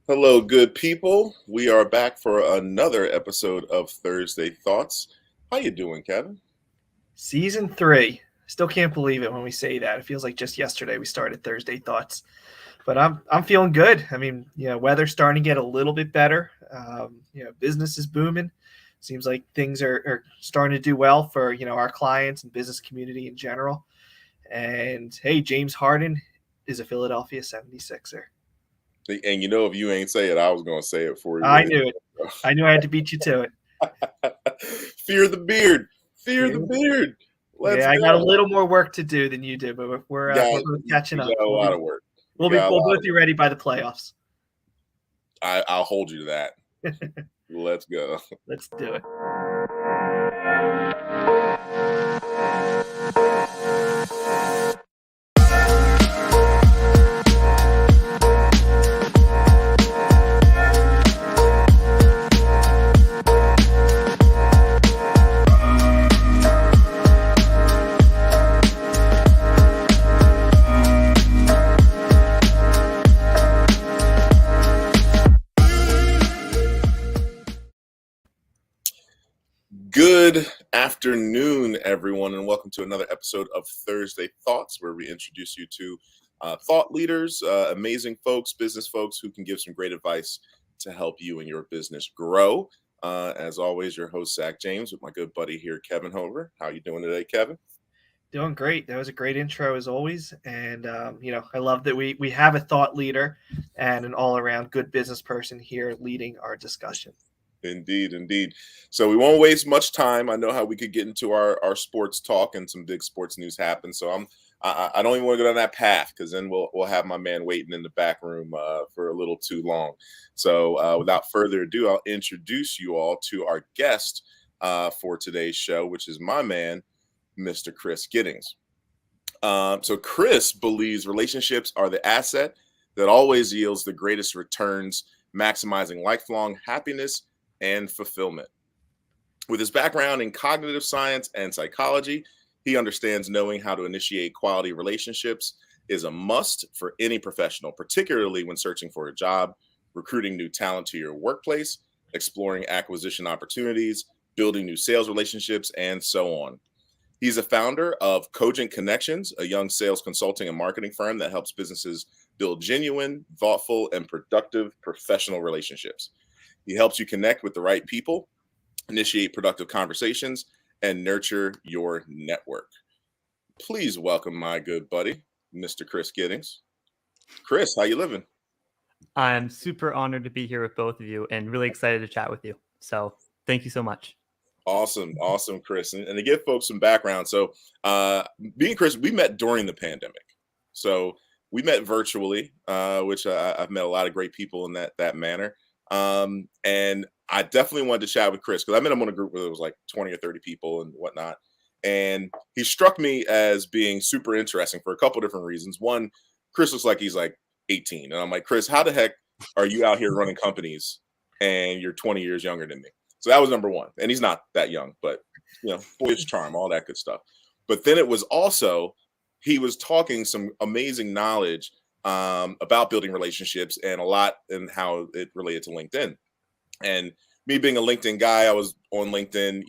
Hello, good people. We are back for another episode of Thursday Thoughts. How you doing, Kevin? Season 3. Still can't believe it when we say that. It feels like just yesterday we started Thursday Thoughts. But I'm feeling good. I mean, weather's starting to get a little bit better. Business is booming. Seems like things are starting to do well for, our clients and business community in general. And hey, James Harden is a Philadelphia 76er. And if you ain't say it, I was going to say it for you. I knew it. I knew I had to beat you to it. Fear the beard. Fear the beard. Let's Yeah, I got a go. little more work to do than you do, but we're both catching up. You got a lot of work. We'll both be ready by the playoffs. I'll hold you to that. Let's go. Let's do it. Good afternoon, everyone, and welcome to another episode of Thursday Thoughts, where we introduce you to thought leaders, amazing folks, business folks who can give some great advice to help you and your business grow. As always, your host, Zach James, with my good buddy here, Kevin Hover. How you doing today, Kevin? Doing great. That was a great intro as always. And, I love that we have a thought leader and an all-around good business person here leading our discussion. Indeed. So we won't waste much time. I know how we could get into our sports talk and some big sports news happen. So I don't even want to go down that path because then we'll have my man waiting in the back room for a little too long. So without further ado, I'll introduce you all to our guest for today's show, which is my man, Mr. Chris Gittings. So Chris believes relationships are the asset that always yields the greatest returns, maximizing lifelong happiness and fulfillment. With his background in cognitive science and psychology, he understands knowing how to initiate quality relationships is a must for any professional, particularly when searching for a job, recruiting new talent to your workplace, exploring acquisition opportunities, building new sales relationships, and so on. He's a founder of Cogent Connections, a young sales consulting and marketing firm that helps businesses build genuine, thoughtful, and productive professional relationships. He helps you connect with the right people, initiate productive conversations, and nurture your network. Please welcome my good buddy, Mr. Chris Gittings. Chris, how you living? I'm super honored to be here with both of you and really excited to chat with you. So thank you so much. Awesome, Chris. And to give folks some background, so me and Chris, we met during the pandemic. So we met virtually, which I've met a lot of great people in that manner. And I definitely wanted to chat with Chris because I met him on a group where there was like 20 or 30 people and whatnot. And he struck me as being super interesting for a couple different reasons. One, Chris looks like he's like 18. And I'm like, Chris, how the heck are you out here running companies and you're 20 years younger than me? So that was number one. And he's not that young, but boyish charm, all that good stuff. But then it was also, he was talking some amazing knowledge about building relationships and a lot in how it related to LinkedIn. And me being a LinkedIn guy, I was on LinkedIn,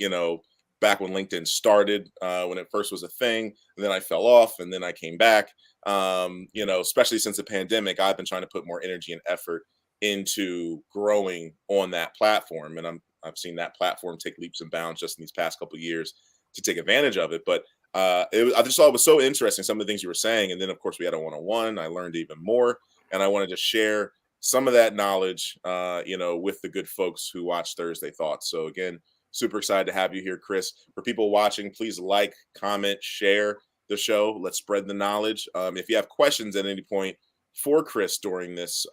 back when LinkedIn started, when it first was a thing, and then I fell off and then I came back. Especially since the pandemic, I've been trying to put more energy and effort into growing on that platform. And I've seen that platform take leaps and bounds just in these past couple of years to take advantage of it. But I just thought it was so interesting, some of the things you were saying. And then, of course, we had a one-on-one. I learned even more. And I wanted to share some of that knowledge, with the good folks who watch Thursday Thoughts. So, again, super excited to have you here, Chris. For people watching, please like, comment, share the show. Let's spread the knowledge. If you have questions at any point for Chris during this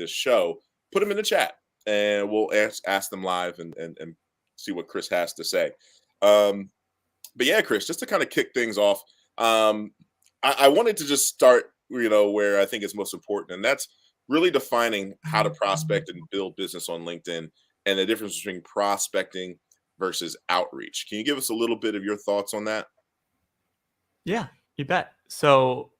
show, put them in the chat. And we'll ask them live and see what Chris has to say. But yeah, Chris, just to kind of kick things off, I wanted to just start, where I think it's most important, and that's really defining how to prospect and build business on LinkedIn and the difference between prospecting versus outreach. Can you give us a little bit of your thoughts on that? Yeah, you bet. So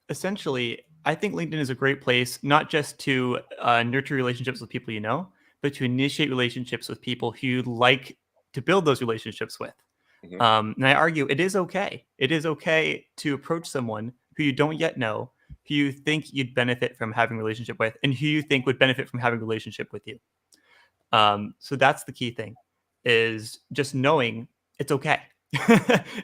essentially, I think LinkedIn is a great place, not just to nurture relationships with people you know, but to initiate relationships with people who you'd like to build those relationships with. Hmm. And I argue it is okay. It is okay to approach someone who you don't yet know, who you think you'd benefit from having a relationship with, and who you think would benefit from having a relationship with you. So that's the key thing, is just knowing it's okay.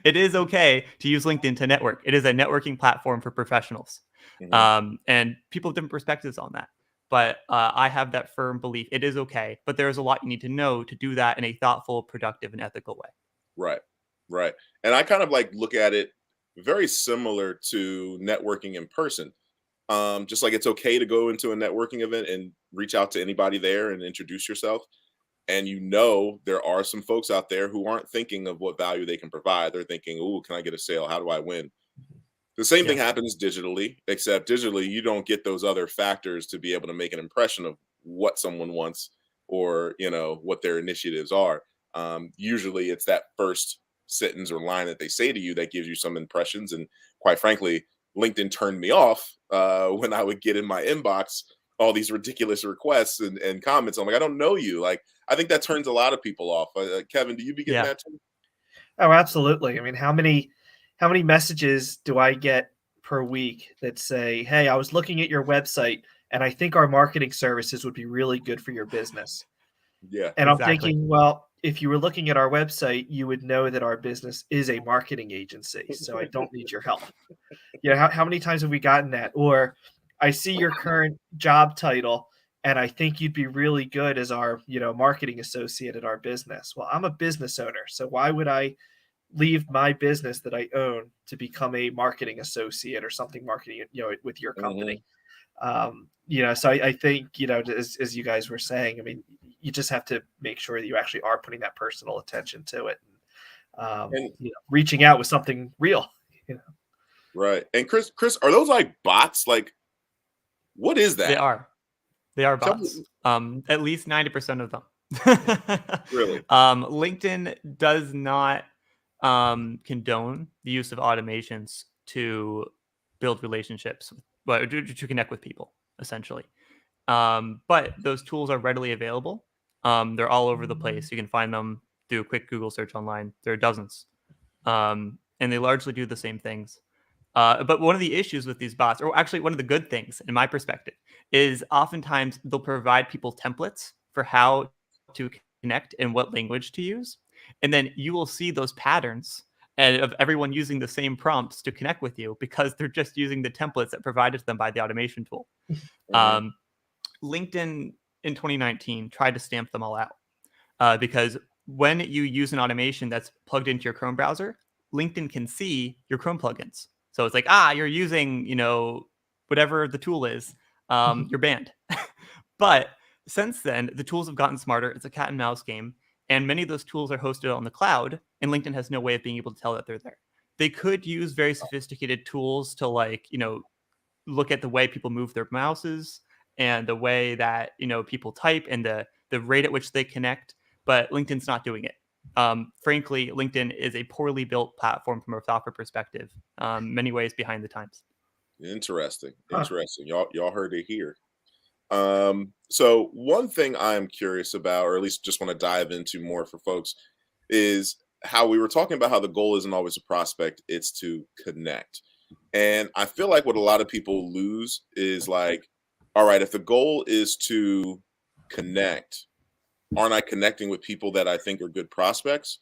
It is okay to use LinkedIn to network. It is a networking platform for professionals. Hmm. And people have different perspectives on that. But I have that firm belief it is okay, but there's a lot you need to know to do that in a thoughtful, productive, and ethical way. Right. Right. And I kind of like look at it very similar to networking in person. Just like it's okay to go into a networking event and reach out to anybody there and introduce yourself. And there are some folks out there who aren't thinking of what value they can provide. They're thinking, "Oh, can I get a sale? How do I win?" The same thing Yeah. happens digitally, except digitally you don't get those other factors to be able to make an impression of what someone wants, or what their initiatives are. Usually it's that first sentence or line that they say to you that gives you some impressions. And quite frankly, LinkedIn turned me off when I would get in my inbox all these ridiculous requests and comments. I'm like, I don't know you. Like, I think that turns a lot of people off. Kevin, do you be getting Yeah. that too? Oh, absolutely. I mean, how many messages do I get per week that say, "Hey, I was looking at your website and I think our marketing services would be really good for your business." Yeah. And I'm Exactly. thinking, well, if you were looking at our website, you would know that our business is a marketing agency, so I don't need your help. How many times have we gotten that? Or I see your current job title and I think you'd be really good as our, marketing associate at our business. Well, I'm a business owner, so why would I leave my business that I own to become a marketing associate or something marketing, with your Hmm. company? So I think, as you guys were saying, I mean, you just have to make sure that you actually are putting that personal attention to it, And reaching out with something real. You know? right. And Chris, are those like bots? Like, what is They that? are. They are Tell bots. me, At least 90% of them. really. LinkedIn does not condone the use of automations to build relationships, well, to connect with people, essentially. But those tools are readily available. They're all over the place. You can find them, do a quick Google search online. There are dozens. And they largely do the same things. But one of the issues with these bots, or actually one of the good things in my perspective, is oftentimes they'll provide people templates for how to connect and what language to use. And then you will see those patterns and of everyone using the same prompts to connect with you because they're just using the templates that provided to them by the automation tool. Hmm. Um, LinkedIn in 2019 tried to stamp them all out because when you use an automation that's plugged into your Chrome browser, LinkedIn can see your Chrome plugins. So it's like, you're using, whatever the tool is, you're banned. But since then, the tools have gotten smarter. It's a cat and mouse game. And many of those tools are hosted on the cloud, and LinkedIn has no way of being able to tell that they're there. They could use very sophisticated tools to look at the way people move their mouses and the way that people type and the rate at which they connect, but LinkedIn's not doing it. Frankly, LinkedIn is a poorly built platform from a software perspective, many ways behind the times. Interesting. Huh. Interesting. Y'all heard it here. So one thing I'm curious about, or at least just want to dive into more for folks, is how we were talking about how the goal isn't always a prospect, it's to connect. And I feel like what a lot of people lose is like, all right, if the goal is to connect, aren't I connecting with people that I think are good prospects?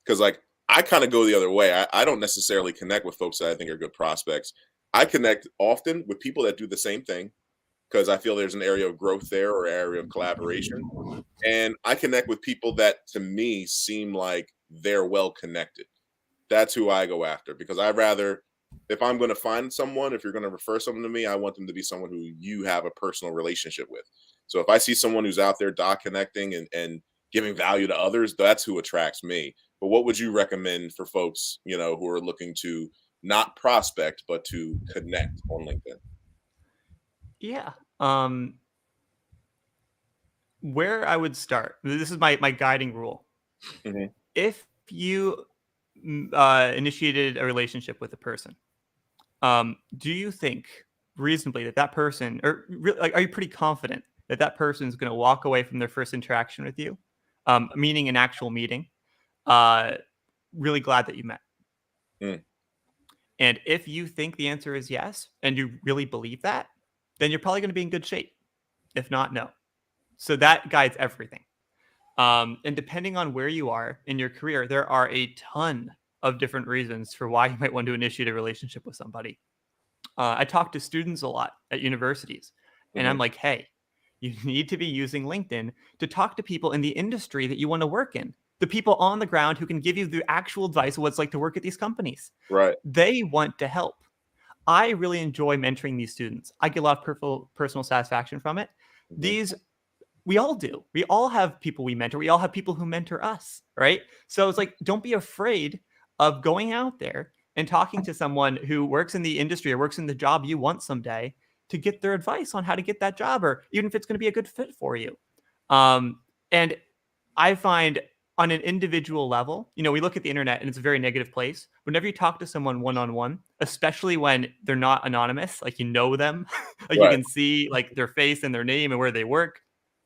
Because like I kind of go the other way. I don't necessarily connect with folks that I think are good prospects. I connect often with people that do the same thing because I feel there's an area of growth there or area of collaboration. And I connect with people that to me seem like they're well connected. That's who I go after because I rather, if I'm going to find someone, if you're going to refer someone to me, I want them to be someone who you have a personal relationship with. So if I see someone who's out there dot connecting and giving value to others, that's who attracts me. But what would you recommend for folks, who are looking to not prospect, but to connect on LinkedIn? Yeah. Where I would start, this is my guiding rule. Hmm. If you initiated a relationship with a person, do you think reasonably that person, or like, are you pretty confident that that person is going to walk away from their first interaction with you, meaning an actual meeting, really glad that you met? Mm. And if you think the answer is yes, and you really believe that, then you're probably going to be in good shape. If not, no. So that guides everything. And depending on where you are in your career, there are a ton of different reasons for why you might want to initiate a relationship with somebody. I talk to students a lot at universities, and I'm like, hey, you need to be using LinkedIn to talk to people in the industry that you want to work in. The people on the ground who can give you the actual advice of what it's like to work at these companies. Right. They want to help. I really enjoy mentoring these students. I get a lot of personal satisfaction from it. We all do. We all have people we mentor. We all have people who mentor us, right? So it's like, don't be afraid of going out there and talking to someone who works in the industry or works in the job you want someday to get their advice on how to get that job, or even if it's going to be a good fit for you. And I find on an individual level, we look at the internet and it's a very negative place. Whenever you talk to someone one-on-one, especially when they're not anonymous, like you know them, like you can see like their face and their name and where they work,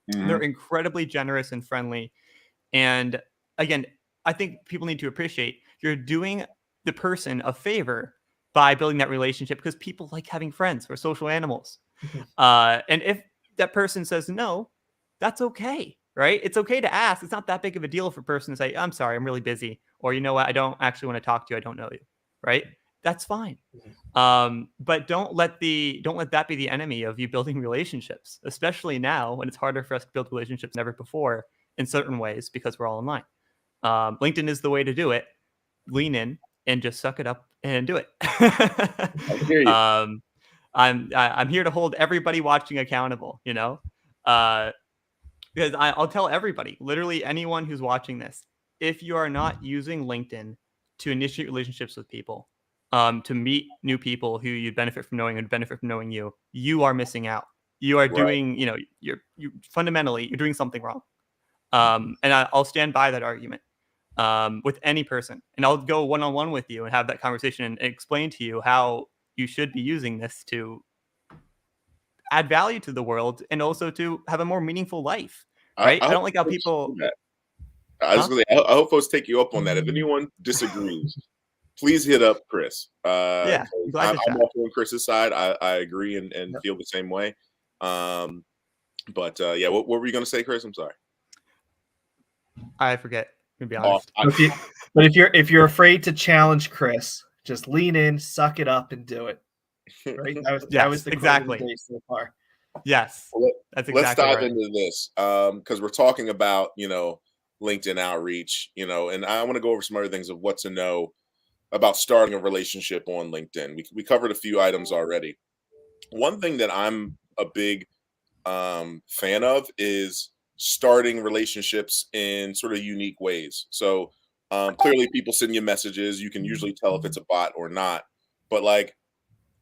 they're incredibly generous and friendly. And again, I think people need to appreciate you're doing the person a favor by building that relationship, because people like having friends. We're social animals. And if that person says no, that's okay, right? It's okay to ask. It's not that big of a deal for a person to say, I'm sorry, I'm really busy. Or, you know what, I don't actually want to talk to you. I don't know you, right? That's fine. But don't let that be the enemy of you building relationships, especially now when it's harder for us to build relationships than ever before in certain ways because we're all online. LinkedIn is the way to do it. Lean in and just suck it up and do it. I hear you. I'm here to hold everybody watching accountable, because I'll tell everybody, literally anyone who's watching this, if you are not using LinkedIn to initiate relationships with people, to meet new people who you'd benefit from knowing and benefit from knowing you, you are missing out. You are doing, you're fundamentally, you're doing something wrong. And I'll stand by that argument with any person. And I'll go one-on-one with you and have that conversation and explain to you how you should be using this to add value to the world and also to have a more meaningful life, right? I don't like how people... I was gonna say, I hope folks take you up on that. If anyone disagrees, please hit up Chris. Yeah, I'm also on Chris's side. I agree and feel the same way. But yeah, what were you gonna say, Chris? I'm sorry. I forget, to be honest. But if you're afraid to challenge Chris, just lean in, suck it up, and do it. Right? That was the exactly quote of the day so far. Yes, well, that's exactly let's dive right. into this because we're talking about LinkedIn outreach, and I want to go over some other things of what to know about starting a relationship on LinkedIn. We covered a few items already. One thing that I'm a big fan of is starting relationships in sort of unique ways. So clearly people send you messages. You can usually tell if it's a bot or not. But like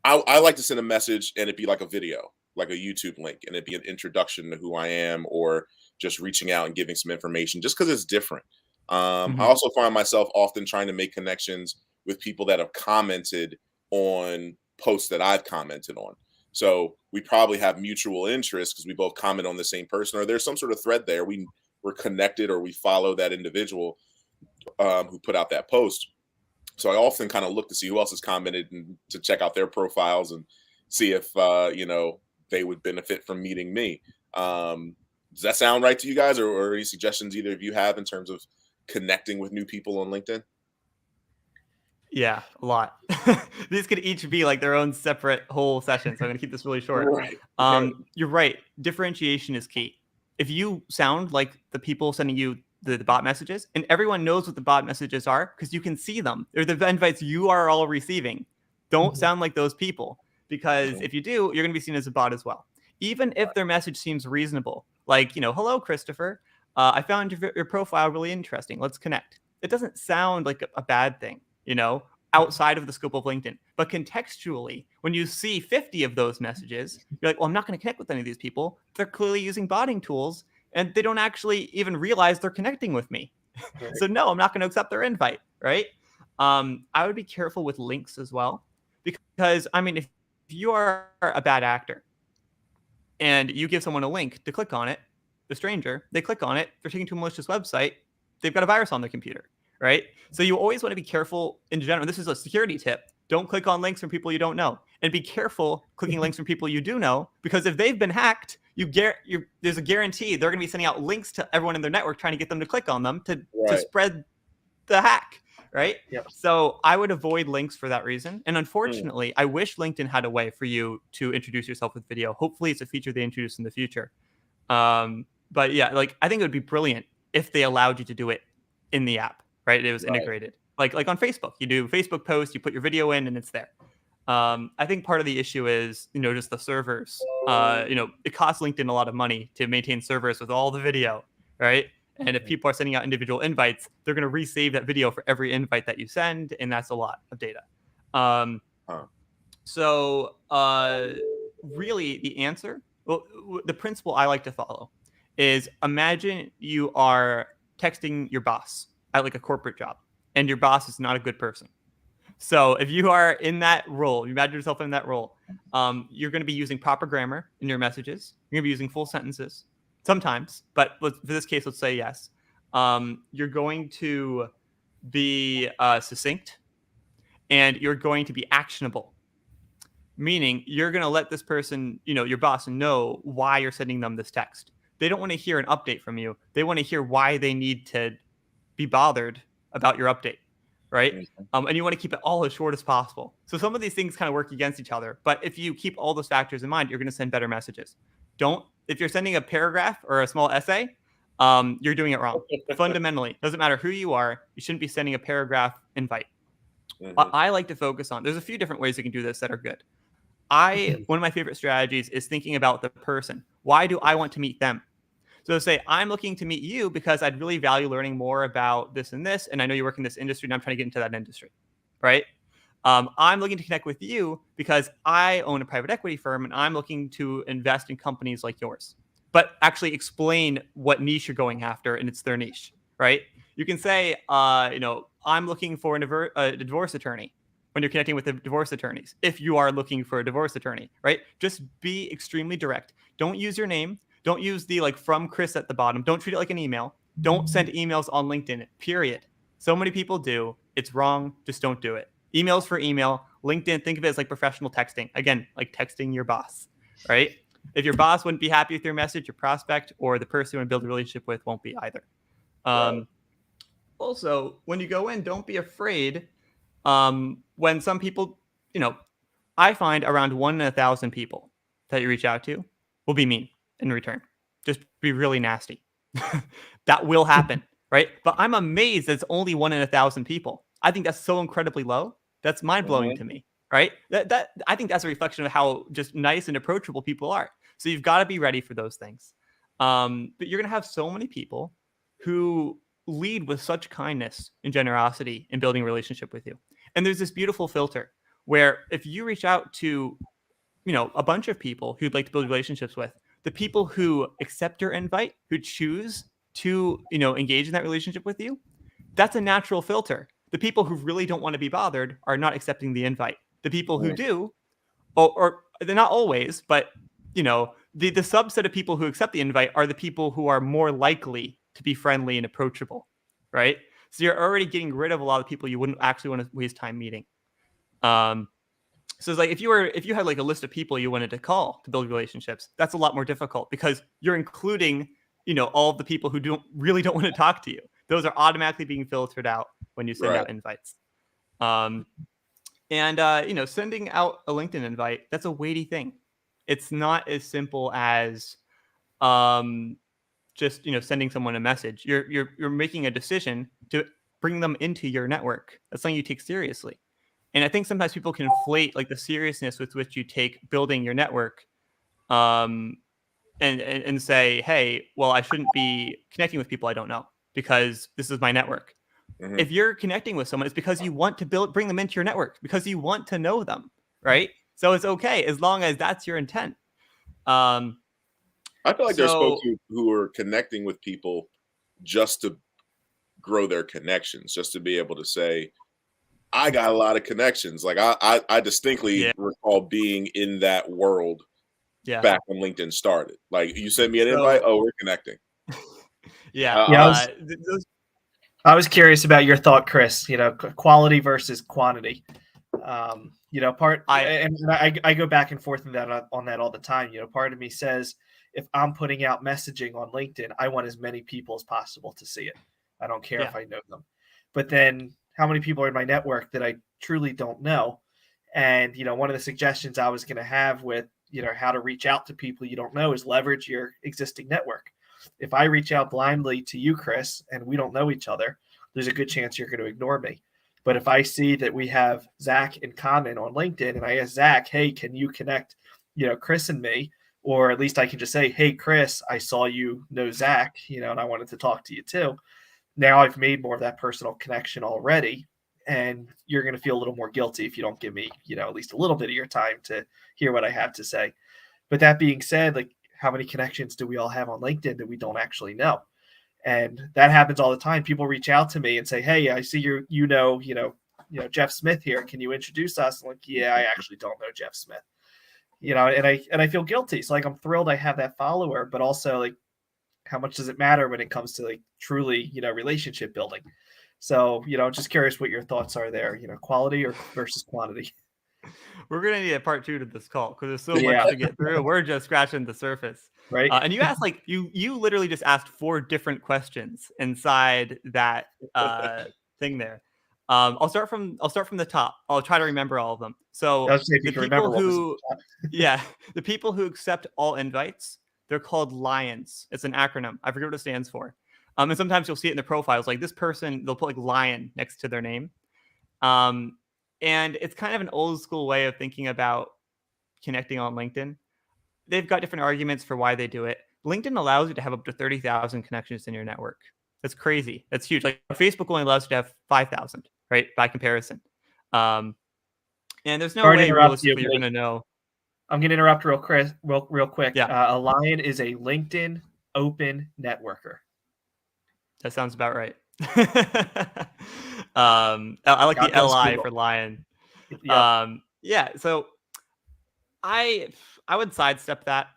I like to send a message and it be like a video, like a YouTube link, and it be an introduction to who I am, or just reaching out and giving some information just because it's different. I also find myself often trying to make connections with people that have commented on posts that I've commented on. So we probably have mutual interests because we both comment on the same person, or there's some sort of thread there. We're connected, or we follow that individual who put out that post. So I often kind of look to see who else has commented and to check out their profiles and see if they would benefit from meeting me. Does that sound right to you guys, or any suggestions either of you have in terms of connecting with new people on LinkedIn? Yeah, a lot. These could each be like their own separate whole session, so I'm gonna keep this really short. Right. You're right. Differentiation is key. If you sound like the people sending you the bot messages, and everyone knows what the bot messages are because you can see them, they're the invites you are all receiving. Don't sound like those people, because if you do, you're going to be seen as a bot as well. Even if their message seems reasonable, like, hello, Christopher, I found your profile really interesting. Let's connect. It doesn't sound like a bad thing, outside of the scope of LinkedIn. But contextually, when you see 50 of those messages, you're like, well, I'm not going to connect with any of these people. They're clearly using botting tools, and they don't actually even realize they're connecting with me. Right. So no, I'm not going to accept their invite, right? I would be careful with links as well, because, if you are a bad actor and you give someone a link to click on it, the stranger, they click on it, they're taken to a malicious website, they've got a virus on their computer, right? So you always want to be careful in general. This is a security tip. Don't click on links from people you don't know, and be careful clicking links from people you do know, because if they've been hacked, there's a guarantee they're going to be sending out links to everyone in their network trying to get them to click on them to Right. spread the hack, right? Yep. So I would avoid links for that reason. And unfortunately, I wish LinkedIn had a way for you to introduce yourself with video. Hopefully, it's a feature they introduce in the future. But yeah, like I think it would be brilliant if they allowed you to do it in the app, right? It was integrated, like on Facebook. You do Facebook posts, you put your video in, and it's there. I think part of the issue is, just the servers. It costs LinkedIn a lot of money to maintain servers with all the video, right? And if people are sending out individual invites, they're going to resave that video for every invite that you send, and that's a lot of data. So really, the answer, the principle I like to follow is, imagine you are texting your boss at like a corporate job, and your boss is not a good person. So if you are in that role, you imagine yourself in that role, you're going to be using proper grammar in your messages. You're going to be using full sentences sometimes, but for this case, let's say yes. You're going to be succinct, and you're going to be actionable. Meaning you're going to let this person, your boss, know why you're sending them this text. They don't want to hear an update from you. They want to hear why they need to be bothered about your update, right? And you want to keep it all as short as possible. So some of these things kind of work against each other. But if you keep all those factors in mind, you're going to send better messages. If you're sending a paragraph or a small essay, you're doing it wrong. Fundamentally, doesn't matter who you are, you shouldn't be sending a paragraph invite. What I like to focus on, there's a few different ways you can do this that are good. One of my favorite strategies is thinking about the person. Why do I want to meet them? So say, I'm looking to meet you because I'd really value learning more about this and this, and I know you work in this industry, and I'm trying to get into that industry, right? I'm looking to connect with you because I own a private equity firm, and I'm looking to invest in companies like yours. But actually explain what niche you're going after, and it's their niche, right? You can say, I'm looking for a divorce attorney when you're connecting with the divorce attorneys, if you are looking for a divorce attorney, right? Just be extremely direct. Don't use your name. Don't use the from Chris at the bottom. Don't treat it like an email. Don't send emails on LinkedIn, period. So many people do. It's wrong. Just don't do it. Emails for email. LinkedIn, think of it as like professional texting. Again, like texting your boss, right? If your boss wouldn't be happy with your message, your prospect or the person you want to build a relationship with won't be either. Also, when you go in, don't be afraid. When some people, I find around 1 in 1,000 people that you reach out to will be mean in return. Just be really nasty. That will happen, right? But I'm amazed that it's only 1 in 1,000 people. I think that's so incredibly low. That's mind-blowing to me, right? That I think that's a reflection of how just nice and approachable people are. So you've got to be ready for those things. But you're going to have so many people who lead with such kindness and generosity in building a relationship with you. And there's this beautiful filter where if you reach out to, a bunch of people who'd like to build relationships with, the people who accept your invite, who choose to, engage in that relationship with you, that's a natural filter. The people who really don't want to be bothered are not accepting the invite. The people who do, or they're not always, but, the subset of people who accept the invite are the people who are more likely to be friendly and approachable, right? So you're already getting rid of a lot of people you wouldn't actually want to waste time meeting. So it's like if you had like a list of people you wanted to call to build relationships, that's a lot more difficult because you're including, all of the people who don't want to talk to you. Those are automatically being filtered out when you send out invites. Sending out a LinkedIn invite, that's a weighty thing. It's not as simple as just sending someone a message. You're making a decision to bring them into your network. That's something you take seriously. And I think sometimes people conflate like the seriousness with which you take building your network, and say, hey, well, I shouldn't be connecting with people I don't know because this is my network. Mm-hmm. If you're connecting with someone, it's because you want to bring them into your network, because you want to know them, right? So it's okay as long as that's your intent. I feel like there's folks who are connecting with people just to grow their connections, just to be able to say, I got a lot of connections. Like I distinctly Yeah. recall being in that world Yeah. back when LinkedIn started. Like you sent me an invite, So oh, we're connecting. yeah, Yeah, those, I was curious about your thought, Chris. Quality versus quantity. I And I go back and forth on that all the time. Part of me says if I'm putting out messaging on LinkedIn, I want as many people as possible to see it. I don't care yeah. if I know them. But then how many people are in my network that I truly don't know? And one of the suggestions I was going to have with how to reach out to people you don't know is leverage your existing network. If I reach out blindly to you, Chris, and we don't know each other, there's a good chance you're going to ignore me. But if I see that we have Zach in common on LinkedIn and I ask Zach, hey, can you connect, Chris and me? Or at least I can just say, hey, Chris, I saw you know Zach, and I wanted to talk to you too. Now I've made more of that personal connection already. And you're going to feel a little more guilty if you don't give me, at least a little bit of your time to hear what I have to say. But that being said, like, how many connections do we all have on LinkedIn that we don't actually know? And that happens all the time. People reach out to me and say, hey, I see Jeff Smith here. Can you introduce us? I'm like, yeah, I actually don't know Jeff Smith. And I feel guilty. So like, I'm thrilled I have that follower, but also like, how much does it matter when it comes to like truly, relationship building? So, just curious what your thoughts are there, quality or versus quantity. We're gonna need a part 2 to this call because there's so Yeah. much to get through. We're just scratching the surface. Right. And you asked like you literally just asked 4 different questions inside that thing there. I'll start from the top. I'll try to remember all of them. So Let's see if you the can remember people what was. who yeah, the people who accept all invites, they're called Lions. It's an acronym. I forget what it stands for. And sometimes you'll see it in the profiles. Like this person, they'll put like lion next to their name. And it's kind of an old school way of thinking about connecting on LinkedIn. They've got different arguments for why they do it. LinkedIn allows you to have up to 30,000 connections in your network. That's crazy. That's huge. Like Facebook only allows you to have 5,000, right? By comparison. And there's no Sorry to way interrupt you, realistically you're going to know. I'm going to interrupt real quick. Yeah. A Lion is a LinkedIn open networker. That sounds about right. I like God the bless LI Google. for lion. Yep. Yeah. So I would sidestep that.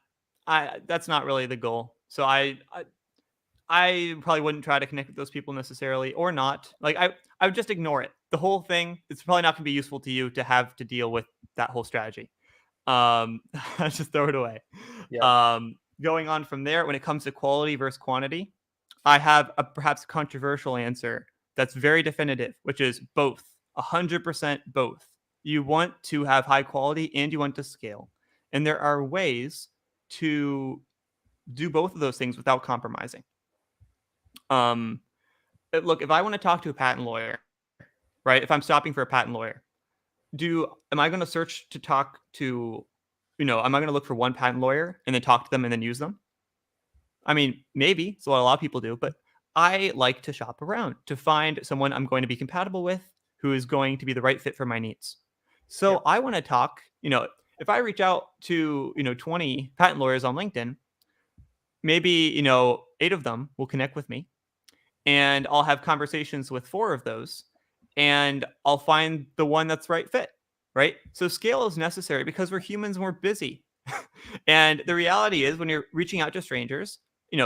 That's not really the goal. So I probably wouldn't try to connect with those people necessarily, or not. Like I would just ignore it. The whole thing. It's probably not going to be useful to you to have to deal with that whole strategy. Just throw it away. Yep. Going on from there, when it comes to quality versus quantity, I have a perhaps controversial answer that's very definitive, which is both. 100% both. You want to have high quality and you want to scale. And there are ways to do both of those things without compromising. Look, if I want to talk to a patent lawyer, right? If I'm stopping for a patent lawyer, am I going to search to talk to, am I going to look for one patent lawyer and then talk to them and then use them? I mean, maybe it's what a lot of people do, but I like to shop around to find someone I'm going to be compatible with who is going to be the right fit for my needs. So Yep. I want to talk, if I reach out to, 20 patent lawyers on LinkedIn, maybe, 8 of them will connect with me and I'll have conversations with 4 of those and I'll find the one that's right fit, right? So scale is necessary because we're humans and we're busy. And the reality is when you're reaching out to strangers,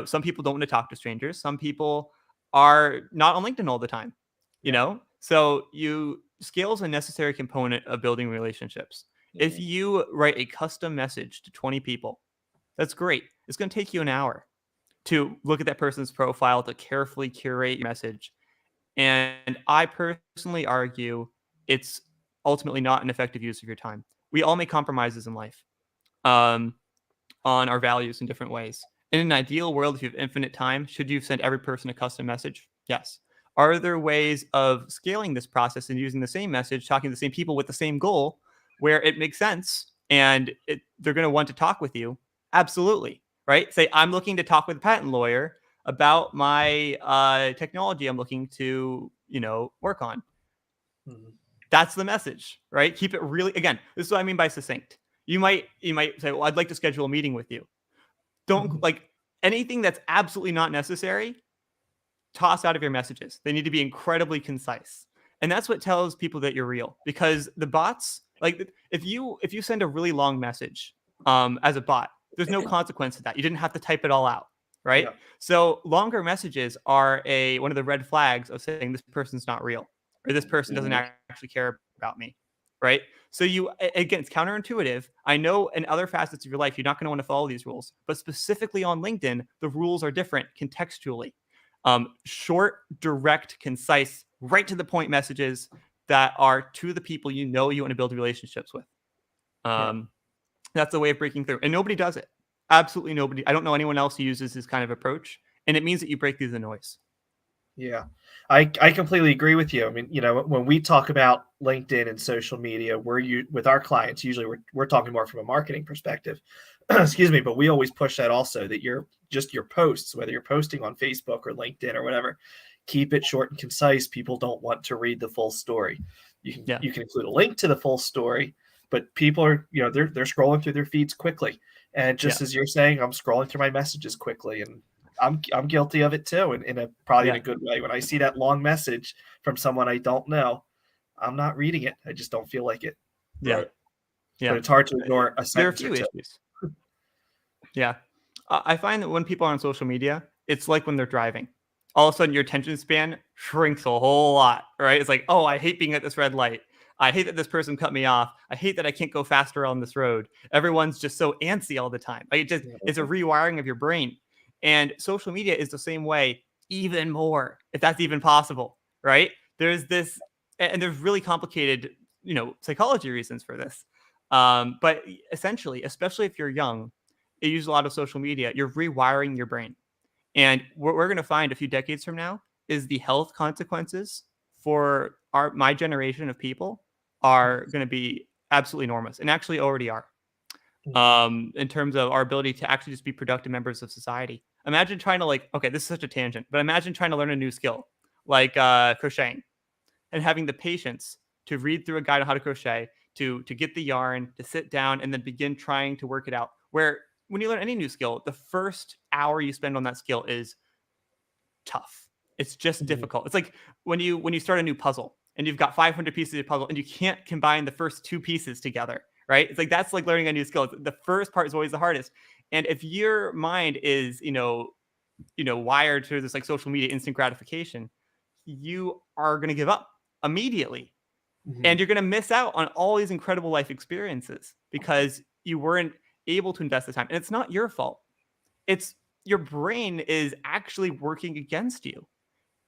some people don't want to talk to strangers. Some people are not on LinkedIn all the time, So scale is a necessary component of building relationships. If you write a custom message to 20 people, that's great. It's going to take you an hour to look at that person's profile, to carefully curate your message. And I personally argue it's ultimately not an effective use of your time. We all make compromises in life on our values in different ways. In an ideal world, if you have infinite time, should you send every person a custom message? Yes. Are there ways of scaling this process and using the same message, talking to the same people with the same goal, where it makes sense and they're going to want to talk with you? Absolutely. Right? Say, I'm looking to talk with a patent lawyer about my technology I'm looking to, work on. Mm-hmm. That's the message, right? Keep it really, again, this is what I mean by succinct. You might say, well, I'd like to schedule a meeting with you. Don't like anything that's absolutely not necessary, toss out of your messages. They need to be incredibly concise. And that's what tells people that you're real, because the bots, like if you send a really long message as a bot, there's no consequence to that. You didn't have to type it all out, right? Yeah. So longer messages are one of the red flags of saying this person's not real, or this person doesn't actually care about me, right? So again, it's counterintuitive. I know in other facets of your life, you're not going to want to follow these rules, but specifically on LinkedIn, the rules are different contextually. Short, direct, concise, right to the point messages that are to the people you want to build relationships with. That's the way of breaking through. And nobody does it. Absolutely nobody. I don't know anyone else who uses this kind of approach. And it means that you break through the noise. Yeah, I completely agree with you. I mean, when we talk about LinkedIn and social media, with our clients, usually we're talking more from a marketing perspective. Excuse me, but we always push that also, that your posts, whether you're posting on Facebook or LinkedIn or whatever, keep it short and concise. People don't want to read the full story. You can include a link to the full story, but people are, they're scrolling through their feeds quickly. And just as you're saying, I'm scrolling through my messages quickly, and I'm guilty of it too, in a good way. When I see that long message from someone I don't know, I'm not reading it. I just don't feel like it. Yeah. Right. Yeah. But it's hard to ignore a sentence. There are a few issues. Yeah. I find that when people are on social media, it's like when they're driving. All of a sudden your attention span shrinks a whole lot, right? It's like, oh, I hate being at this red light. I hate that this person cut me off. I hate that I can't go faster on this road. Everyone's just so antsy all the time. Like it's a rewiring of your brain. And social media is the same way, even more, if that's even possible, right? There's this, and there's really complicated, psychology reasons for this. But essentially, especially if you're young, you use a lot of social media, you're rewiring your brain. And what we're going to find a few decades from now is the health consequences for my generation of people are going to be absolutely enormous, and actually already are. In terms of our ability to actually just be productive members of society. Imagine trying to okay, this is such a tangent, but imagine trying to learn a new skill like crocheting, and having the patience to read through a guide on how to crochet, to get the yarn, to sit down and then begin trying to work it out. Where when you learn any new skill, the first hour you spend on that skill is tough. It's just difficult. It's like when you start a new puzzle and you've got 500 pieces of puzzle and you can't combine the first 2 pieces together. Right? It's like that's like learning a new skill. The first part is always the hardest. And if your mind is, wired to this like social media instant gratification, you are going to give up immediately. And you're going to miss out on all these incredible life experiences because you weren't able to invest the time. And it's not your fault. It's your brain is actually working against you.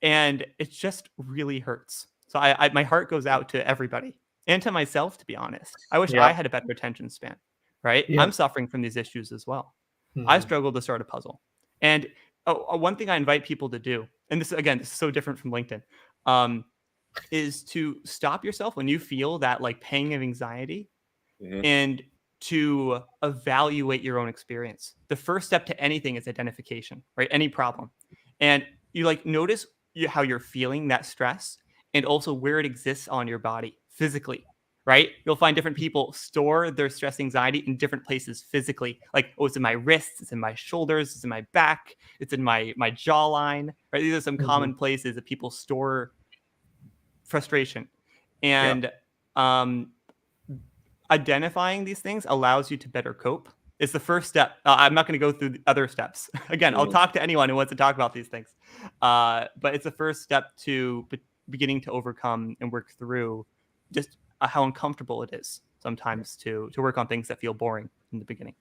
And it just really hurts. So my heart goes out to everybody. And to myself, to be honest. I wish I had a better attention span, right? Yeah. I'm suffering from these issues as well. I struggle to start a puzzle. And one thing I invite people to do, and this is so different from LinkedIn, is to stop yourself when you feel that like pang of anxiety and to evaluate your own experience. The first step to anything is identification, right? Any problem. And you notice how you're feeling that stress, and also where it exists on your body physically, right? You'll find different people store their stress anxiety in different places physically. Like, oh, it's in my wrists, it's in my shoulders, it's in my back, it's in my jawline, right? These are some common places that people store frustration. And identifying these things allows you to better cope. It's the first step. I'm not going to go through the other steps. Again, I'll talk to anyone who wants to talk about these things. But it's the first step to beginning to overcome and work through just how uncomfortable it is sometimes to work on things that feel boring in the beginning.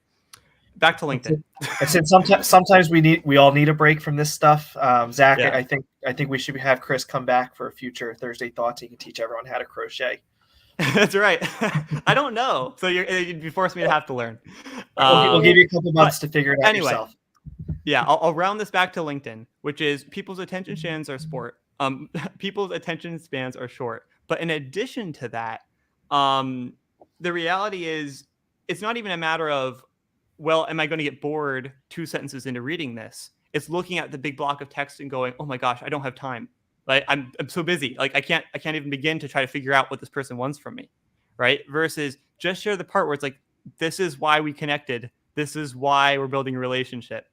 Back to LinkedIn. I said sometimes we all need a break from this stuff. Zach, I think we should have Chris come back for a future Thursday Thoughts. He can teach everyone how to crochet. That's right. I don't know. So you force me to have to learn. We'll give you a couple months to figure it out yourself. Yeah, I'll round this back to LinkedIn, which is people's attention spans are people's attention spans are short. But in addition to that, the reality is it's not even a matter of, well, am I going to get bored 2 sentences into reading this? It's looking at the big block of text and going, oh my gosh, I don't have time. Like I'm so busy. Like I can't even begin to try to figure out what this person wants from me. Right? Versus just share the part where it's like, this is why we connected. This is why we're building a relationship.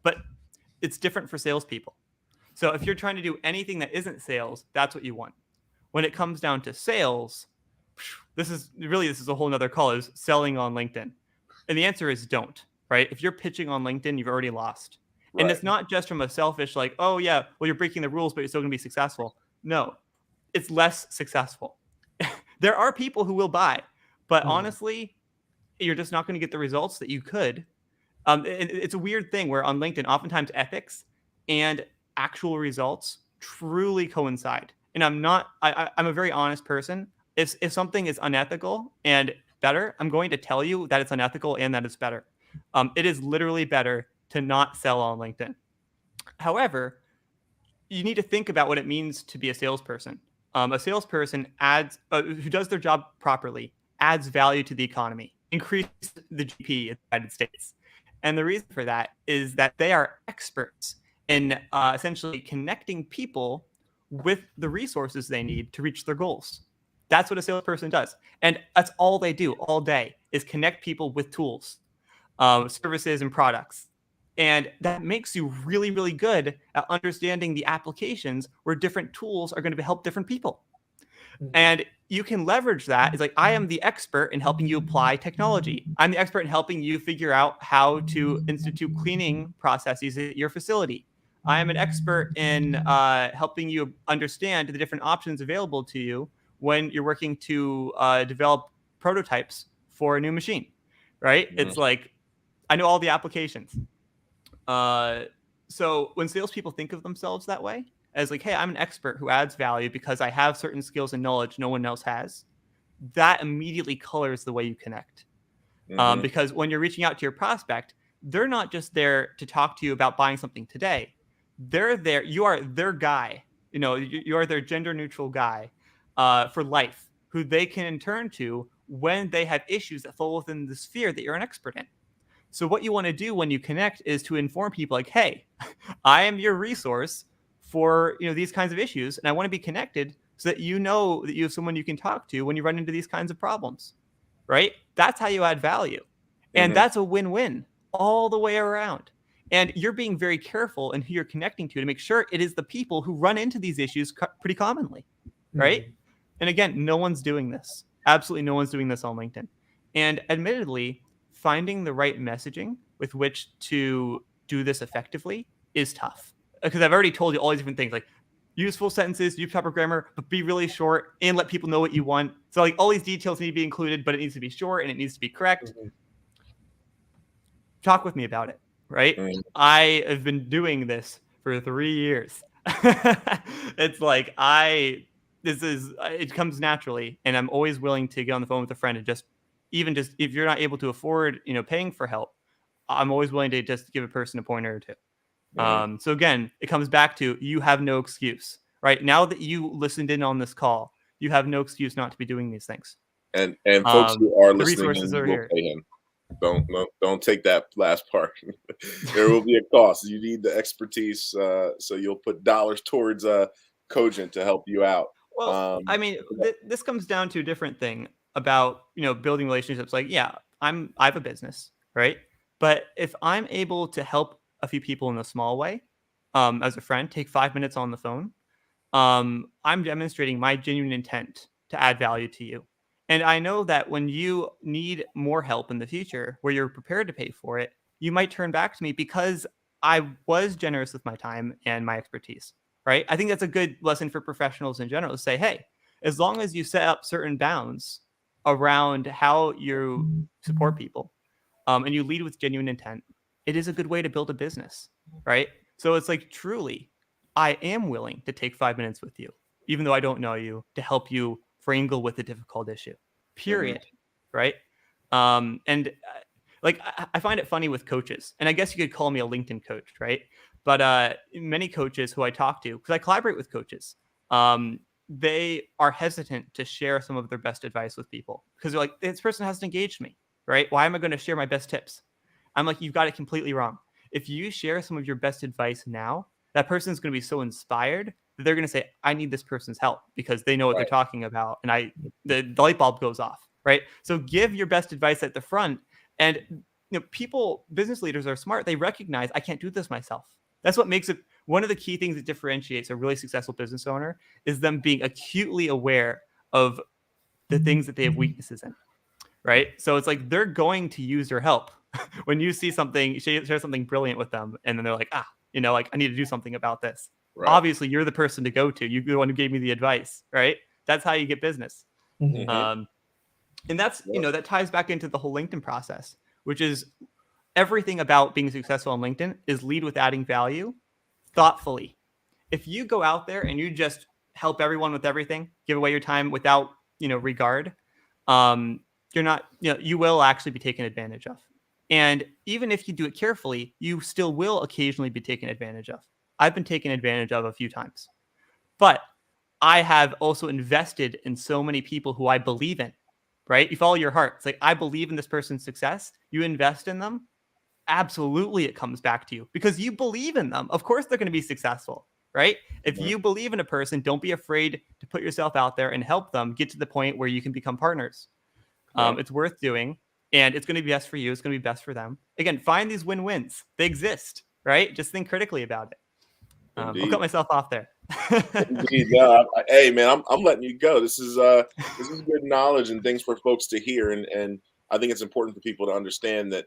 But it's different for salespeople. So if you're trying to do anything that isn't sales, that's what you want. when it comes down to sales, this is a whole nother call, is selling on LinkedIn. And the answer is don't, right? If you're pitching on LinkedIn, you've already lost. Right. And it's not just from a selfish, like, oh yeah, well, you're breaking the rules, but you're still going to be successful. No, it's less successful. There are people who will buy, but honestly, you're just not going to get the results that you could. It's a weird thing where on LinkedIn, oftentimes ethics and actual results truly coincide. And I'm a very honest person. If something is unethical and better, I'm going to tell you that it's unethical and that it's better. It is literally better to not sell on LinkedIn. However, you need to think about what it means to be a salesperson. A salesperson who does their job properly, adds value to the economy, increases the GDP in the United States. And the reason for that is that they are experts in essentially connecting people with the resources they need to reach their goals. That's what a salesperson does. And that's all they do all day, is connect people with tools, services, and products. And that makes you really, really good at understanding the applications where different tools are going to help different people. And you can leverage that. It's like, I am the expert in helping you apply technology. I'm the expert in helping you figure out how to institute cleaning processes at your facility. I am an expert in helping you understand the different options available to you when you're working to develop prototypes for a new machine, right? It's like, I know all the applications. So when salespeople think of themselves that way, as like, hey, I'm an expert who adds value because I have certain skills and knowledge no one else has, that immediately colors the way you connect. Because when you're reaching out to your prospect, they're not just there to talk to you about buying something today. They're there. You are their guy. You are their gender neutral guy for life, who they can turn to when they have issues that fall within the sphere that you're an expert in. So what you want to do when you connect is to inform people like, hey, I am your resource for these kinds of issues, and I want to be connected so that you know that you have someone you can talk to when you run into these kinds of problems, right? That's how you add value. And that's a win-win all the way around. And you're being very careful in who you're connecting to make sure it is the people who run into these issues pretty commonly, right? And again, no one's doing this. Absolutely no one's doing this on LinkedIn. And admittedly, finding the right messaging with which to do this effectively is tough. Because I've already told you all these different things, like use full sentences, use proper grammar, but be really short and let people know what you want. So like all these details need to be included, but it needs to be short and it needs to be correct. Talk with me about it, right? I have been doing this for 3 years. It's like it comes naturally, and I'm always willing to get on the phone with a friend and just if you're not able to afford, paying for help, I'm always willing to just give a person a pointer or two. So again, it comes back to, you have no excuse, right? Now that you listened in on this call, you have no excuse not to be doing these things. And folks who are listening, resources are here. Pay him. Don't take that last part. There will be a cost. You need the expertise, so you'll put dollars towards Cogent to help you out. Well, this comes down to a different thing about building relationships. Like, yeah, I have a business, right? But if I'm able to help a few people in a small way, as a friend, take 5 minutes on the phone, I'm demonstrating my genuine intent to add value to you. And I know that when you need more help in the future, where you're prepared to pay for it, you might turn back to me because I was generous with my time and my expertise, right? I think that's a good lesson for professionals in general, to say, hey, as long as you set up certain bounds around how you support people, and you lead with genuine intent, it is a good way to build a business, right? So it's like, truly, I am willing to take 5 minutes with you, even though I don't know you, to help you wrangle with a difficult issue, period, right? And I find it funny with coaches, and I guess you could call me a LinkedIn coach, right? But many coaches who I talk to, because I collaborate with coaches, they are hesitant to share some of their best advice with people because they're like, this person hasn't engaged me, right? Why am I going to share my best tips? I'm like, you've got it completely wrong. If you share some of your best advice now, that person's going to be so inspired that they're going to say, I need this person's help, because they know what they're talking about. And the light bulb goes off, right? So give your best advice at the front. And business leaders are smart. They recognize, I can't do this myself. That's what makes it one of the key things that differentiates a really successful business owner is them being acutely aware of the things that they have weaknesses in, right? So it's like they're going to use your help when you see something, share something brilliant with them, and then they're like, like I need to do something about this. Right. Obviously, you're the person to go to. You're the one who gave me the advice, right? That's how you get business. Mm-hmm. And that's, that ties back into the whole LinkedIn process, which is everything about being successful on LinkedIn is lead with adding value thoughtfully. If you go out there and you just help everyone with everything, give away your time without, regard, you're not, you will actually be taken advantage of. And even if you do it carefully, you still will occasionally be taken advantage of. I've been taken advantage of a few times, but I have also invested in so many people who I believe in, right? You follow your heart. It's like, I believe in this person's success. You invest in them. Absolutely, it comes back to you because you believe in them. Of course, they're going to be successful, right? If you believe in a person, don't be afraid to put yourself out there and help them get to the point where you can become partners. It's worth doing, and it's going to be best for you. It's going to be best for them. Again, find these win-wins. They exist, right? Just think critically about it. I'll cut myself off there. Indeed, no. Hey, man, I'm letting you go. This is good knowledge and things for folks to hear, and I think it's important for people to understand that